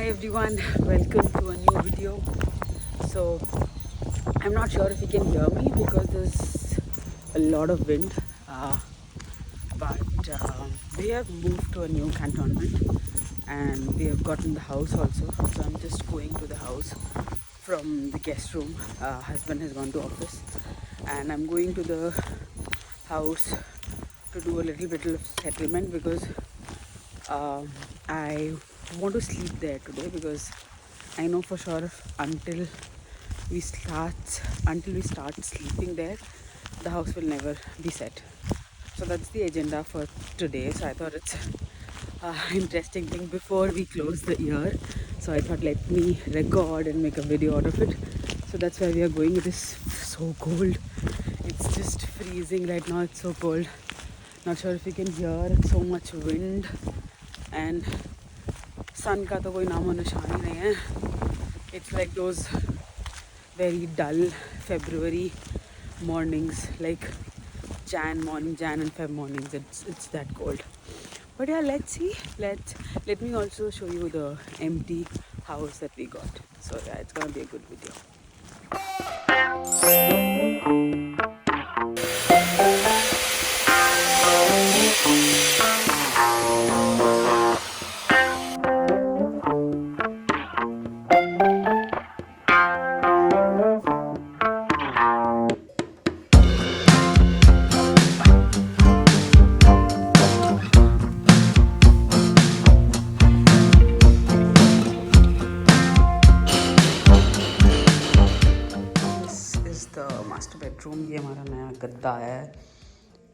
everyone, welcome to a new video. So I'm not sure if you can hear me because there's a lot of wind, but we have moved to a new cantonment and we have gotten the house also. So I'm just going to the house from the guest room. Husband has gone to office and I'm going to the house to do a little bit of settlement because I want to sleep there today because I know for sure we start until we start sleeping there, the house will never be set. So that's the agenda for today. So I thought it's interesting thing before we close the year. So I thought let me record and make a video out of it. So that's where we are going. It is so cold. It's just freezing right now. It's so cold. Not sure if you can hear. It's so much wind and sun का तो कोई नामो निशान ही नहीं है. It's like those very dull February mornings, like Jan and Feb mornings. It's that cold. But yeah, let's see. Let me also show you the empty house that we got. So yeah, it's gonna be a good video. Master bedroom. ये हमारा नया गद्दा आया है.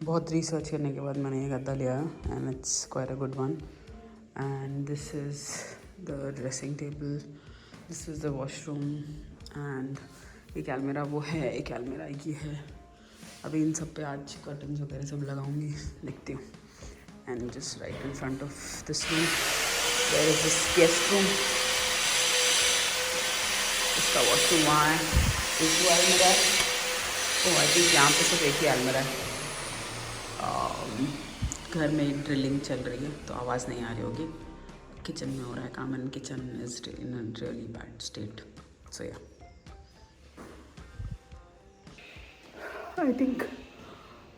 बहुत research करने के बाद मैंने ये गद्दा लिया है and it's quite a good one. And this is the dressing table, this is the washroom and एक अलमीरा वो है, एक अलमीरा ये है. अभी इन सब पे आज कर्टन्स वगैरह सब लगाऊंगी, देखती हूँ. And just right in front of this room there is this guest room. इसका वॉशरूम वहाँ है. एक वो अलमीरा है. ओह आई थिंक यहाँ पे सिर्फ एक ही अलमीरा है. घर में ड्रिलिंग चल रही है तो आवाज़ नहीं आ रही होगी. किचन में हो रहा है काम and kitchen is in a really bad state. So yeah I think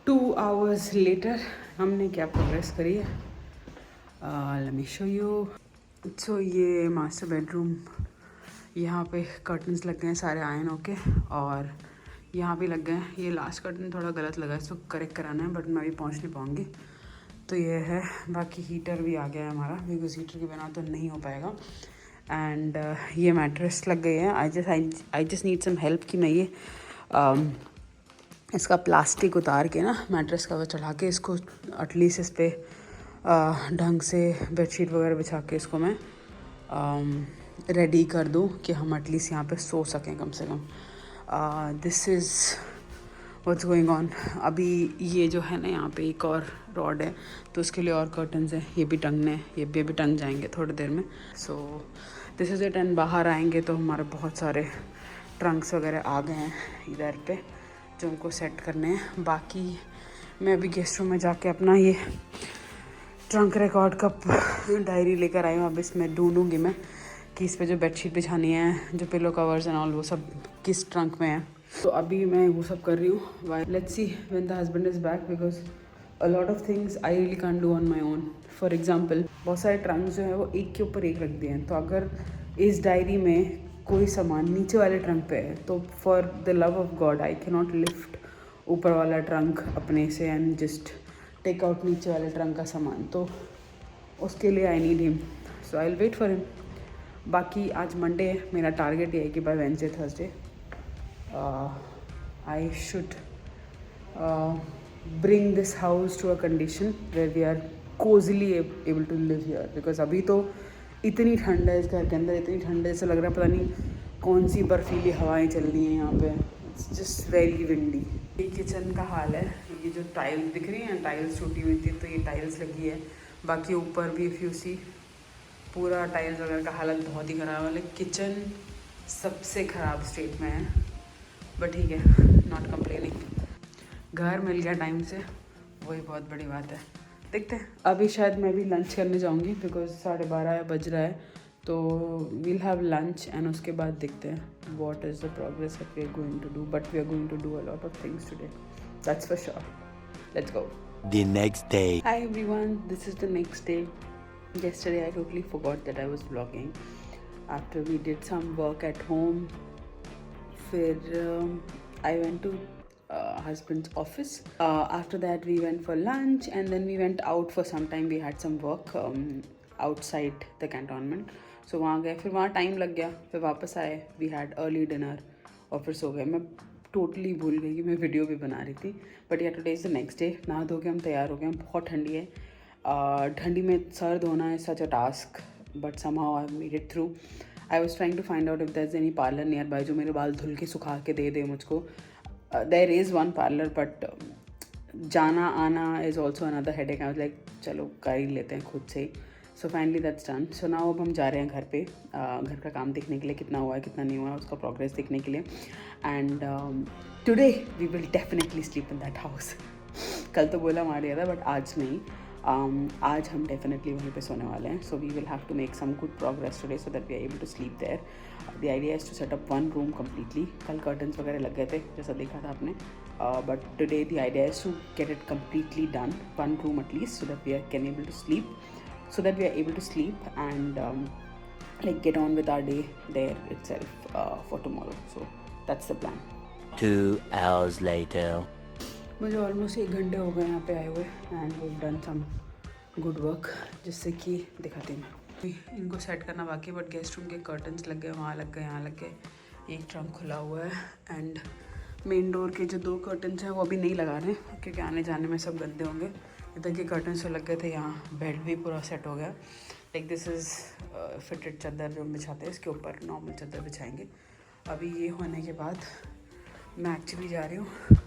2 hours letter हमने क्या प्रोग्रेस करी है. Let me show you. So ये मास्टर बेडरूम, यहाँ पे कर्टन्स लग गए हैं सारे आयन होके और यहाँ भी लग गए हैं. ये लास्ट कर्टन थोड़ा गलत लगा है, इसको करेक्ट कराना है बट मैं अभी पहुँच नहीं पाऊँगी. तो ये है. बाकी हीटर भी आ गया है हमारा बिकॉज हीटर के बिना तो नहीं हो पाएगा. एंड ये मैट्रेस लग गई है. I just need some help कि मैं ये इसका प्लास्टिक उतार के ना मैट्रेस कवर चढ़ा के इसको एटलीस्ट इस पर ढंग से बेडशीट वगैरह बिछा के इसको मैं रेडी कर दूँ कि हम एटलीस्ट यहाँ पे सो सकें कम से कम. This is what's going on. अभी ये जो है ना यहाँ पे एक और रॉड है तो उसके लिए और कर्टन्स हैं. ये भी टंगने हैं, ये भी टंग जाएंगे थोड़ी देर में. So this is it. And बाहर आएंगे तो हमारे बहुत सारे ट्रंक्स वगैरह आ गए हैं इधर पे जो उनको सेट करने हैं. बाकी मैं अभी गेस्ट रूम में जाके अपना ये ट्रंक रिकॉर्ड का डायरी लेकर आई हूँ. अब इसमें ढूंढूंगी मैं कि इस पे जो बेडशीट बिछानी है, जो पिलो कवर्स एंड ऑल, वो सब किस ट्रंक में है. तो अभी मैं वो सब कर रही हूँ. Let's see when the husband is back because a lot of things I really can't do on my own. For example बहुत सारे ट्रंक जो है वो एक के ऊपर एक रख दिए हैं. तो अगर इस डायरी में कोई सामान नीचे वाले ट्रंक पे है तो for the love of God I can not lift ऊपर वाला ट्रंक अपने से एंड जस्ट टेक आउट नीचे वाले ट्रंक का सामान. तो उसके लिए I need him. So I will wait for him. बाकी आज मंडे है. मेरा टारगेट ये है कि by Wednesday Thursday I should bring this house to a condition where we are cozily able to live here. because अभी तो इतनी ठंड है इस घर के अंदर, इतनी ठंड है ऐसा लग रहा है पता नहीं कौन सी बर्फीली हवाएं चल रही हैं यहाँ पे. It's just very windy. ये किचन का हाल है. ये जो टाइल्स दिख रही हैं, टाइल्स टूटी हुई थी तो ये टाइल्स लगी है. बाकी ऊपर भी इफ़ यू सी पूरा टाइल्स वगैरह का हालत बहुत ही ख़राब है. लाइक किचन सबसे ख़राब स्टेट में है बट ठीक है, नॉट कंप्लेनिंग. घर मिल गया टाइम से, वही बहुत बड़ी बात है. देखते हैं. अभी शायद मैं भी लंच करने जाऊंगी बिकॉज 12:30 बज रहा है तो वील हैव लंच एंड उसके बाद देखते हैं what is the progress that we are going to do, but we are going to do a lot of things today, that's for sure. Let's go. The next day. Hi everyone, this is the next day. Yesterday I totally forgot that I was vlogging. After we did some work at home, फिर I went to husband's office. After that we went for lunch and then we went out for some time. We had some work outside the cantonment. So वहाँ गए, फिर वहाँ time लग गया, फिर वापस आए. We had early dinner और फिर सो गए. मैं टोटली भूल गई कि मैं वीडियो भी बना रही थी. बट या today is the next day. नहा धो के हम तैयार हो गए हैं. बहुत ठंडी है. ठंडी में सर धोना है such a task, but somehow I made it through. I was trying to find out if there is any parlour nearby जो मेरे बाल धुल के सुखा के दे मुझको. There is one parlour but जाना आना is also another headache. I was like चलो कर ही लेते हैं खुद से ही. So finally that's done. So now अब हम जा रहे हैं घर पे, घर का काम देखने के लिए, कितना हुआ है कितना नहीं हुआ है उसका प्रोग्रेस देखने के लिए. And today we will definitely sleep in that house. कल तो बोला मार दिया था बट आज नहीं. आज हम डेफिनेटली वहीं पे सोने वाले हैं. So we will have to make some good progress today so that we are able to sleep there. The idea is to set up one room completely. कल कर्टन्स वगैरह लग गए थे जैसा देखा था आपने, but today the idea is to get it completely done, one room at least, so that we are can able to sleep. So that we are able to sleep and like get on with our day there itself for tomorrow. So that's the plan. 2 hours later. मुझे almost 1 घंटे हो गए यहाँ पे आए हुए and we done some good work, जिससे कि दिखाती हूँ मैं. इनको सेट करना बाकी, बट गेस्ट रूम के कर्टन्स लग गए, वहाँ लग गए, यहाँ लग गए. एक ट्रंक खुला हुआ है एंड मेन डोर के जो 2 कर्टन्स हैं वो अभी नहीं लगा रहे हैं क्योंकि आने जाने में सब गंदे होंगे. इधर के कर्टन्स तो लग गए थे. यहाँ बेड भी पूरा सेट हो गया. लाइक दिस इज़ फिटेड चादर जो हम बिछाते हैं, इसके ऊपर नॉर्मल चादर बिछाएंगे. अभी ये होने के बाद मैं एक्चुअली जा रही हूँ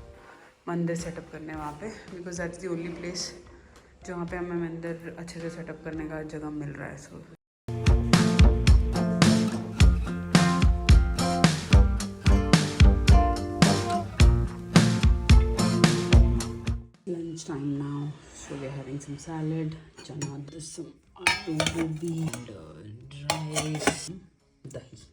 मंदिर सेटअप करने वहाँ पे, because that's the only place जहाँ पे हमें मंदिर अच्छे से सेटअप करने का जगह मिल रहा है. सो lunch time now, so we're having some salad, chana, this some aloo gobi and dry rice, dahi.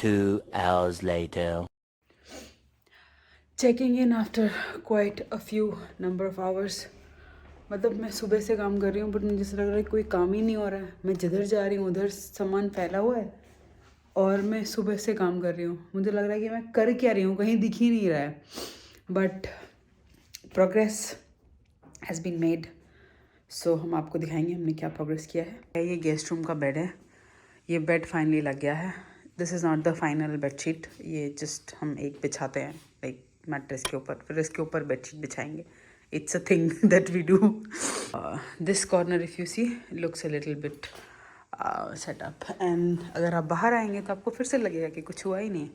2 hours later. Checking in after quite a few number of hours. मतलब मैं सुबह से काम कर रही हूँ बट मुझे जैसा लग रहा है कोई काम ही नहीं हो रहा है. मैं जिधर जा रही हूँ उधर सामान फैला हुआ है और मैं सुबह से काम कर रही हूँ. मुझे लग रहा है कि मैं कर क्या रही हूँ, कहीं दिख ही नहीं रहा है. But progress has been made. So हम आपको दिखाएंगे हमने क्या प्रोग्रेस किया है. ये गेस्ट रूम का बेड है. ये बेड फाइनली लग गया है. This is not the final bedsheet. ये जस्ट हम एक बिछाते हैं लाइक मैट्रेस के ऊपर, फिर इसके ऊपर बेडशीट बिछाएंगे. It's a thing that we do. This corner if you see looks a little bit setup. And अगर आप बाहर आएंगे तो आपको फिर से लगेगा कि कुछ हुआ ही नहीं.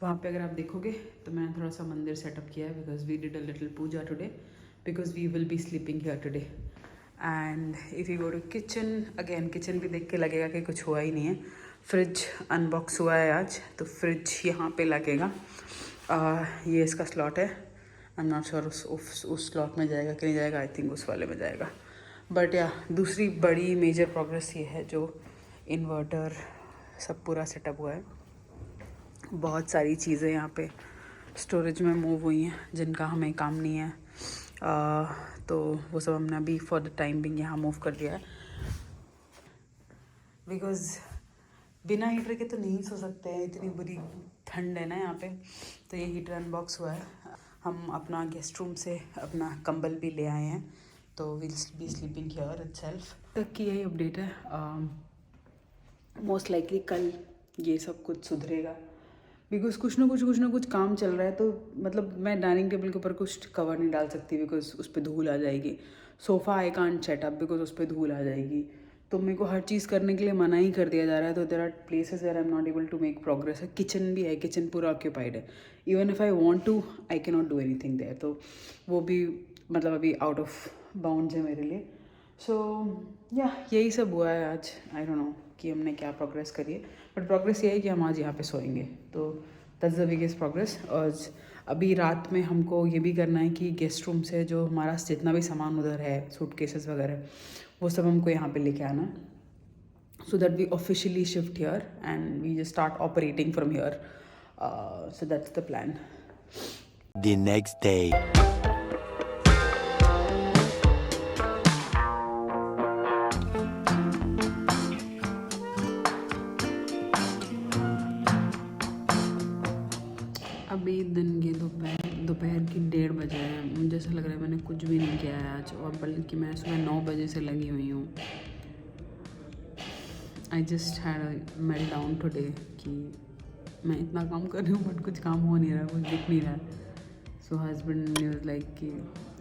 वहाँ पे अगर आप देखोगे तो मैंने थोड़ा सा मंदिर सेटअप किया है because we did a little puja today because we will be sleeping here today. And if you go to kitchen again, kitchen भी देख के लगेगा कि कुछ हुआ ही नहीं है. फ्रिज अनबॉक्स हुआ है आज, तो फ्रिज यहाँ पे लगेगा. ये इसका स्लॉट है. आई एम नॉट श्योर उस स्लॉट में जाएगा कि नहीं जाएगा. आई थिंक उस वाले में जाएगा. बट या दूसरी बड़ी मेजर प्रोग्रेस ये है जो इन्वर्टर सब पूरा सेटअप हुआ है. बहुत सारी चीज़ें यहाँ पे स्टोरेज में मूव हुई हैं जिनका हमें काम नहीं है. तो वो सब हमने अभी फॉर द टाइम बिंग यहाँ मूव कर दिया है बिकॉज़ बिना हीटर के तो नहीं सो सकते हैं. इतनी बुरी ठंड है ना यहाँ पे. तो ये हीटर अनबॉक्स हुआ है. हम अपना गेस्ट रूम से अपना कंबल भी ले आए हैं, तो will be sleeping here itself. तक की यही अपडेट है. मोस्ट लाइकली कल ये सब कुछ सुधरेगा बिकॉज कुछ ना कुछ काम चल रहा है. तो मतलब मैं डाइनिंग टेबल के ऊपर कुछ कवर नहीं डाल सकती बिकॉज उस पर धूल आ जाएगी. Sofa I can't set up because उस पर धूल आ जाएगी. तो मेरे को हर चीज़ करने के लिए मना ही कर दिया जा रहा है. तो there are places where I am not able to make progress. Kitchen भी है, किचन पूरा ऑक्यूपाइड है. Even if I want to I can not do any thing there. तो वो भी मतलब अभी आउट ऑफ बाउंड्स है मेरे लिए. सो या यही सब हुआ है आज. आई डोंट नो कि हमने क्या प्रोग्रेस करी है, बट प्रोग्रेस ये है कि हम आज यहाँ पे सोएंगे. तो दैट्स द बिगेस्ट प्रोग्रेस. और अभी रात में हमको ये भी करना है कि गेस्ट रूम से जो हमारा जितना भी सामान उधर है, सूटकेसेस वगैरह, वो सब हमको यहाँ पे लेके आना है. So that we officially shift here and we just start operating from here. So that's the plan. The next day. अभी दिन के दोपहर की 1:30 बजे हैं. मुझे ऐसा लग रहा है मैंने कुछ भी नहीं किया है आज, और बल्कि मैं सुबह 9 बजे से लगी हुई हूँ. I just had a melt down today कि मैं इतना काम कर रही हूँ बट कुछ काम हो नहीं रहा, कुछ दिख नहीं रहा. सो हस्बैंड वाज लाइक कि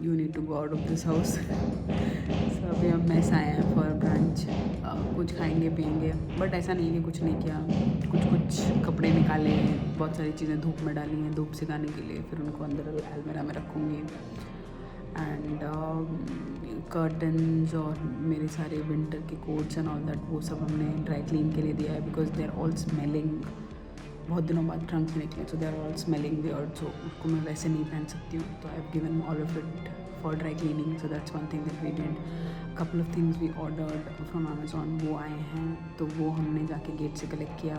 you need to go out of this house. So अभी हम मैस आए हैं फॉर ब्रांच. कुछ खाएंगे पिएंगे, बट ऐसा नहीं है कि कुछ नहीं किया. कुछ कपड़े निकाले, बहुत सारी चीज़ें धूप में डाली हैं धूप सिखाने के लिए, फिर उनको अंदर अलमीरा में रखूँगी. एंड कर्टन्स और मेरे सारे विंटर के कोट्स एंड ऑल दैट, वो सब हमने ड्राई क्लीन के लिए दिया है because they are all smelling. बहुत दिनों बाद ट्रंक से निकले, so they are all smelling weird. So उसको मैं वैसे नहीं पहन सकती हूँ, तो I have given all of it for dry cleaning. So that's one thing that we did. Couple of things we ordered from Amazon, वो आए हैं, तो वो हमने जाके गेट से कलेक्ट किया.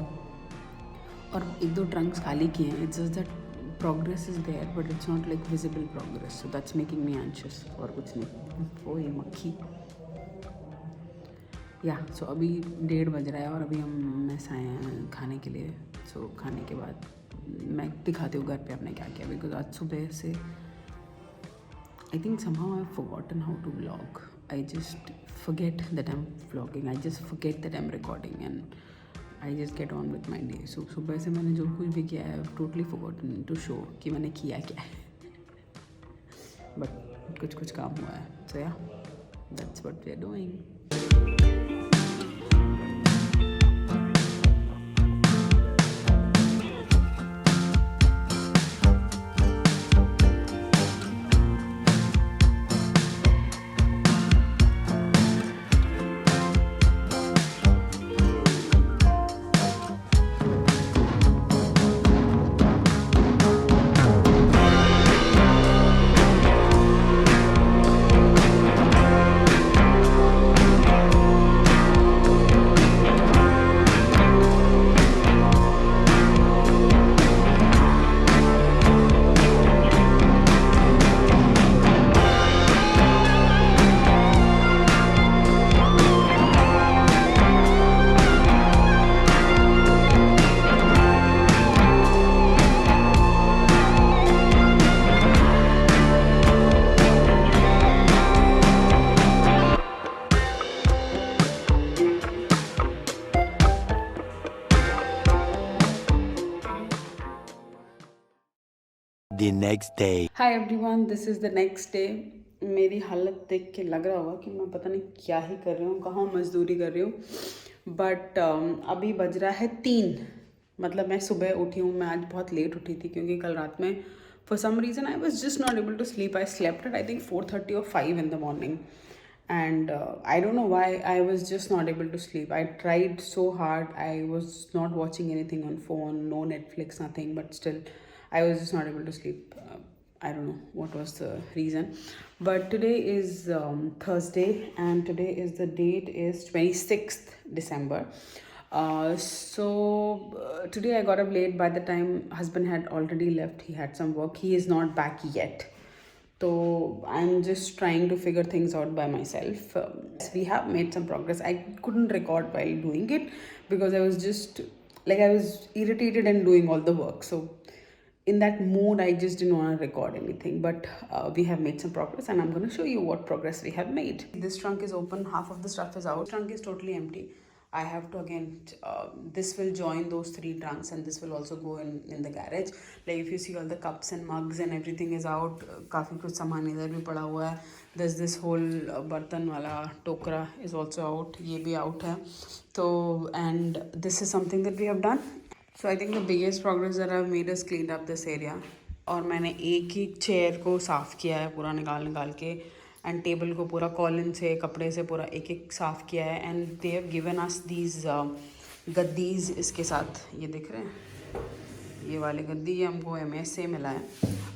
और 1-2 ट्रंक्स खाली किए हैं. It's just that progress is there but it's not like visible progress, so that's making me anxious. और कुछ नहीं. ओ ये मक्खी. या सो अभी 1:30 बज रहा है और अभी हम मैस आए हैं खाने के लिए. सो खाने के बाद मैं दिखाती हूँ घर पे हमने क्या किया, बिकॉज आज सुबह से I think somehow I've forgotten how to vlog. I just forget that I'm vlogging. I just forget that I'm recording and I just get on with my day. So सुबह से मैंने जो कुछ भी किया है totally forgotten to show कि मैंने किया क्या है. But कुछ काम हुआ है. So yeah, that's what we are doing. The next day. Hi everyone, this is the next day. मेरी हालत देख के लग रहा होगा कि मैं पता नहीं क्या ही कर रही हूँ, कहाँ मजदूरी कर रही हूँ. बट अभी बज रहा है 3. मतलब मैं सुबह उठी हूँ. मैं आज बहुत लेट उठी थी क्योंकि कल रात में for some reason I was just not able to sleep. I slept at I think 4:30 or 5 in the morning. And I don't know why I was just not able to sleep. I tried so hard. I was not watching anything on phone, no Netflix, nothing, but still I was just not able to sleep. I don't know what was the reason. But today is Thursday and today is the date is 26th December. Today I got up late. By the time husband had already left, he had some work. He is not back yet. So I'm just trying to figure things out by myself. We have made some progress. I couldn't record while doing it because I was just like I was irritated and doing all the work. So in that mood, I just didn't want to record anything. But we have made some progress and I'm going to show you what progress we have made. This trunk is open. Half of the stuff is out. Trunk is totally empty. I have to again, this will join those 3 trunks and this will also go in the garage. Like if you see all the cups and mugs and everything is out. काफ़ी कुछ सामान इधर भी पड़ा हुआ है. There's this whole बर्तन वाला टोकरा is also out. ये भी out है. So and this is something that we have done. So I think the biggest progress that I've made is cleaned up this area. और मैंने एक एक चेयर को साफ़ किया है पूरा निकाल निकाल के, एंड टेबल को पूरा कॉलिन से कपड़े से पूरा एक एक साफ़ किया है. And they have given us these गद्दीज इसके साथ, ये दिख रहे हैं ये वाले गद्दी, ये हमको MS से मिला है.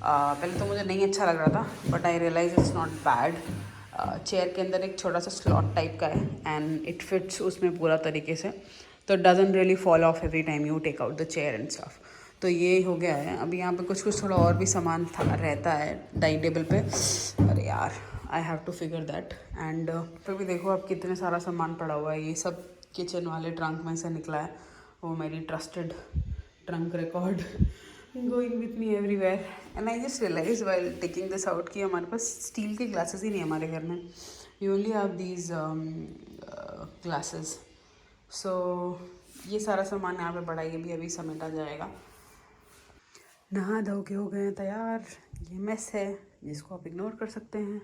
पहले तो मुझे नहीं अच्छा लग रहा था, but I realize it's not bad. Chair के अंदर एक छोटा सा स्लॉट टाइप का है एंड इट फिट्स उसमें पूरा तरीके से, तो it doesn't really fall off every time you take out the chair and stuff. तो ये हो गया है. अभी यहाँ पे कुछ कुछ थोड़ा और भी सामान था रहता है डाइनिंग टेबल पे. अरे यार, I have to figure that. And फिर भी देखो अब कितने सारा सामान पड़ा हुआ है. ये सब किचन वाले ट्रंक में से निकला है. वो मेरी trusted trunk record going with me everywhere. And I just realize while taking this out कि हमारे पास स्टील के ग्लासेस ही नहीं है हमारे घर में. We only have these glasses. So ये सारा सामान यहाँ पे पड़ा है, ये भी अभी समेटा जाएगा. नहा धो के हो गए हैं तैयार. ये मेस है जिसको आप इग्नोर कर सकते हैं.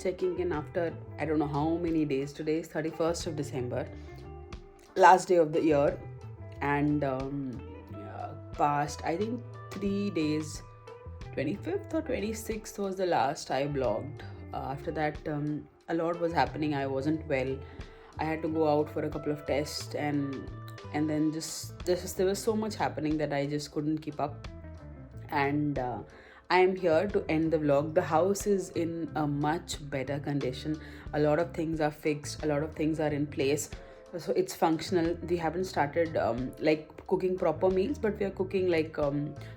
Checking in after I don't know how many days. Today is 31st of December, last day of the year, and past I think 3 days, 25th or 26th was the last I blogged. After that a lot was happening. I wasn't well. I had to go out for a couple of tests, and then just there was so much happening that I just couldn't keep up. And I am here to end the vlog. The house is in a much better condition. A lot of things are fixed. A lot of things are in place. So it's functional. We haven't started like cooking proper meals, but we are cooking like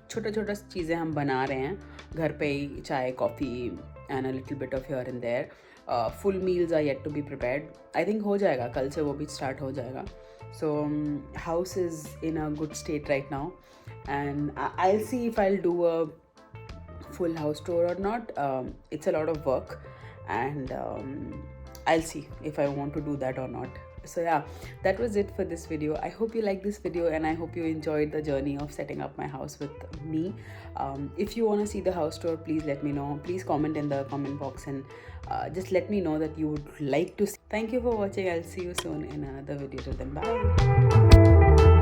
छोटा चीज़ें हम बना रहे हैं घर पे ही, चाय, coffee and a little bit of here and there. Full meals are yet to be prepared. I think हो जाएगा, कल से वो भी start हो जाएगा. So house is in a good state right now, and I'll see if I'll do a full house tour or not. It's a lot of work, and I'll see if I want to do that or not. So yeah, that was it for this video. I hope you liked this video, and I hope you enjoyed the journey of setting up my house with me. If you want to see the house tour, please let me know. Please comment in the comment box, and just let me know that you would like to see. Thank you for watching. I'll see you soon in another video. Till then, bye.